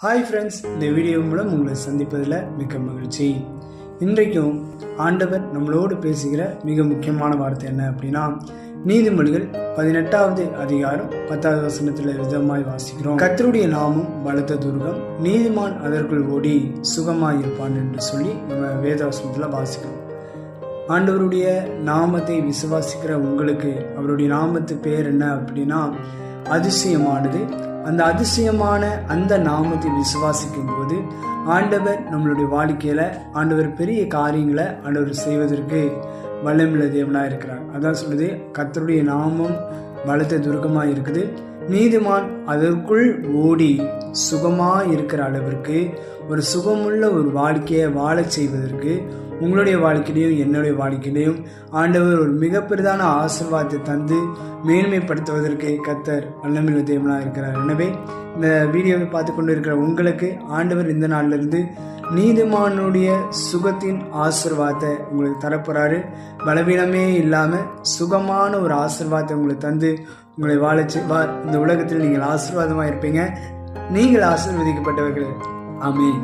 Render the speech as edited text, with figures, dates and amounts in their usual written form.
Hi friends, இந்த video மூலம் உங்களை சந்திப்பதில் மிக்க மகிழ்ச்சி. இன்றைக்கும் ஆண்டவர் நம்மளோடு பேசுகிற மிக முக்கியமான வார்த்தை என்ன அப்படின்னா, நீதிமொழிகள் 18வது அதிகாரம் 10வது வசனத்தில் விதமாய் வாசிக்கிறோம். கர்த்தருடைய நாமம் பலத்த துர்கம், நீதிமான் அதற்குள் ஓடி சுகமாய் இருப்பான் என்று சொல்லி நம்ம வேதவசனத்தில் வாசிக்கிறோம். ஆண்டவருடைய நாமத்தை விசுவாசிக்கிற உங்களுக்கு அவருடைய நாமத்து பேர் என்ன அப்படின்னா அதிசயமானது. அந்த அதிசயமான அந்த நாமத்தை விசுவாசிக்கும் போது ஆண்டவர் நம்மளுடைய வாழ்க்கையில ஆண்டவர் பெரிய காரியங்களை ஆண்டவர் செய்வதற்கு வல்லமுள்ள தேவனாக இருக்கிறார். அதான் சொல்லுது, கர்த்தருடைய நாமம் பலத்த துர்கமாக இருக்குது, நீதிமான் அதற்குள் ஓடி சுகமா இருக்கிற அளவிற்கு ஒரு சுகமுள்ள ஒரு வாழ்க்கையை வாழ செய்வதற்கு உங்களுடைய வாழ்க்கையிலையும் என்னுடைய வாழ்க்கையிலையும் ஆண்டவர் ஒரு மிகப்பெரிதான ஆசீர்வாதத்தை தந்து மேன்மைப்படுத்துவதற்கு கர்த்தர் வல்லமையுள்ள தேவனாக இருக்கிறார். எனவே இந்த வீடியோவை பார்த்து கொண்டு இருக்கிற உங்களுக்கு ஆண்டவர் இந்த நாளிலிருந்து நீதிமானுடைய சுகத்தின் ஆசீர்வாதத்தை உங்களுக்கு தரப்போறாரு. பலவீனமே இல்லாமல் சுகமான ஒரு ஆசீர்வாதத்தை உங்களுக்கு தந்து உங்களை வாழ செய்வார். இந்த உலகத்தில் நீங்கள் ஆசீர்வாதமாக இருப்பீங்க. நீங்கள் ஆசீர்வதிக்கப்பட்டவர்கள். ஆமென்.